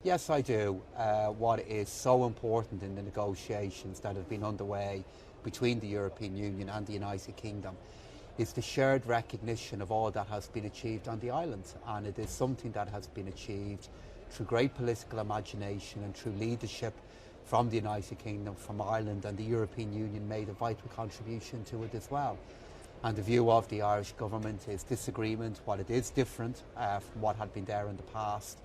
Yes, I do. What is so important in the negotiations that have been underway between the European Union and the United Kingdom is the shared recognition of all that has been achieved on the island. And it is something that has been achieved through great political imagination and through leadership from the United Kingdom, from Ireland, and the European Union made a vital contribution to it as well. And the view of the Irish government is this agreement, while it is different from what had been there in the past,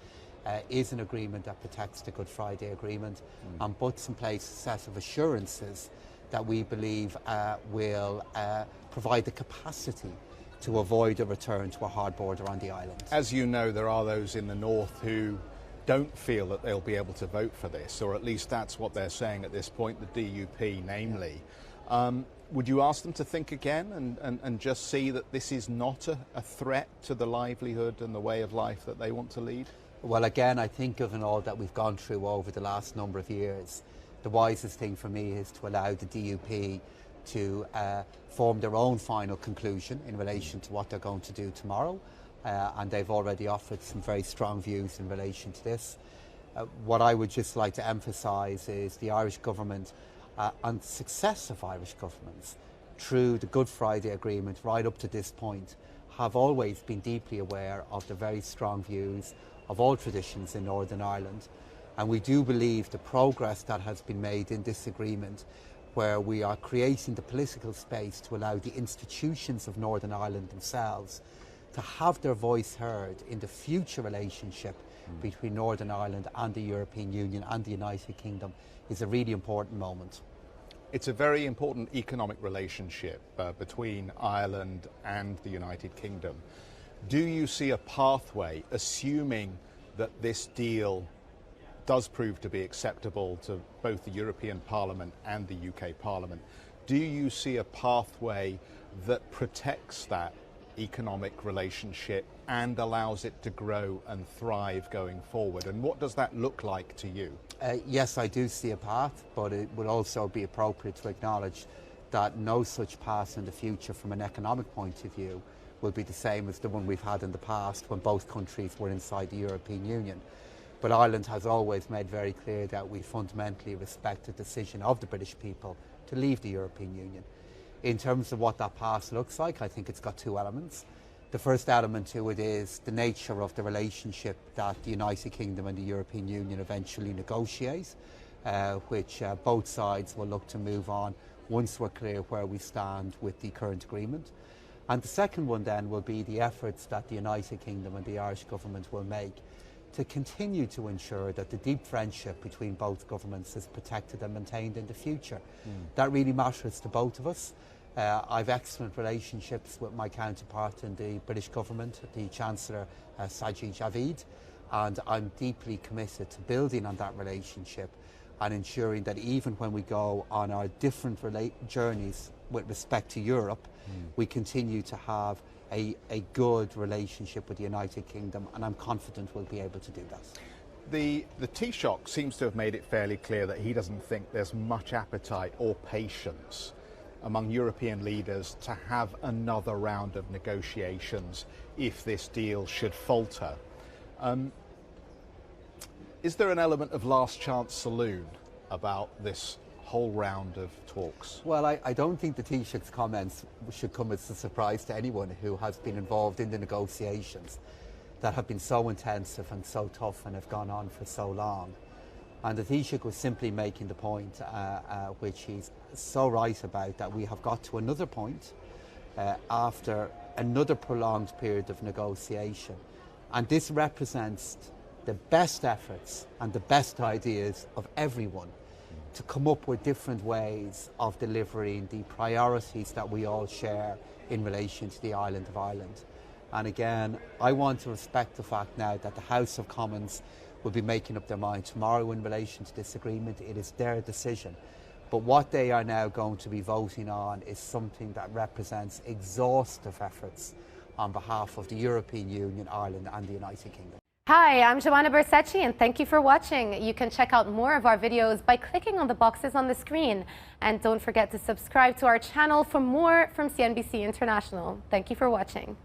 is an agreement that protects the Good Friday Agreement and puts in place a set of assurances that we believe will provide the capacity to avoid a return to a hard border on the island. As you know, there are those in the north who don't feel that they'll be able to vote for this, or at least that's what they're saying at this point, the DUP namely. Would you ask them to think again and just see that this is not a threat to the livelihood and the way of life that they want to lead? Well, again, I think given all that we've gone through over the last number of years, the wisest thing for me is to allow the DUP to form their own final conclusion in relation to what they're going to do tomorrow. And they've already offered some very strong views in relation to this. What I would just like to emphasise is the Irish government and successive Irish governments through the Good Friday Agreement right up to this point have always been deeply aware of the very strong views of all traditions in Northern Ireland. And we do believe the progress that has been made in this agreement, where we are creating the political space to allow the institutions of Northern Ireland themselves to have their voice heard in the future relationship between Northern Ireland and the European Union and the United Kingdom, is a really important moment. It's a very important economic relationship between Ireland and the United Kingdom. Do you see a pathway, assuming that this deal does prove to be acceptable to both the European Parliament and the UK Parliament, do you see a pathway that protects that economic relationship and allows it to grow and thrive going forward? And what does that look like to you? Yes, I do see a path, but it would also be appropriate to acknowledge that no such path in the future from an economic point of view will be the same as the one we've had in the past when both countries were inside the European Union. But Ireland has always made very clear that we fundamentally respect the decision of the British people to leave the European Union. In terms of what that path looks like, I think it's got two elements. The first element to it is the nature of the relationship that the United Kingdom and the European Union eventually negotiate, which both sides will look to move on once we're clear where we stand with the current agreement. And the second one then will be the efforts that the United Kingdom and the Irish government will make to continue to ensure that the deep friendship between both governments is protected and maintained in the future. That really matters to both of us. I've excellent relationships with my counterpart in the British government, the Chancellor Sajid Javid, and I'm deeply committed to building on that relationship and ensuring that even when we go on our different journeys with respect to Europe, we continue to have a good relationship with the United Kingdom, and I'm confident we'll be able to do that. The Taoiseach seems to have made it fairly clear that he doesn't think there's much appetite or patience among European leaders to have another round of negotiations if this deal should falter. Is there an element of last chance saloon about this whole round of talks? Well, I don't think the Taoiseach's comments should come as a surprise to anyone who has been involved in the negotiations that have been so intensive and so tough and have gone on for so long. And the Taoiseach was simply making the point, which he's so right about, that we have got to another point after another prolonged period of negotiation. And this represents the best efforts and the best ideas of everyone to come up with different ways of delivering the priorities that we all share in relation to the island of Ireland. And again, I want to respect the fact now that the House of Commons will be making up their mind tomorrow in relation to this agreement. It is their decision. But what they are now going to be voting on is something that represents exhaustive efforts on behalf of the European Union, Ireland and the United Kingdom. Hi, I'm Joanna Bersecci and thank you for watching. You can check out more of our videos by clicking on the boxes on the screen. And don't forget to subscribe to our channel for more from CNBC International. Thank you for watching.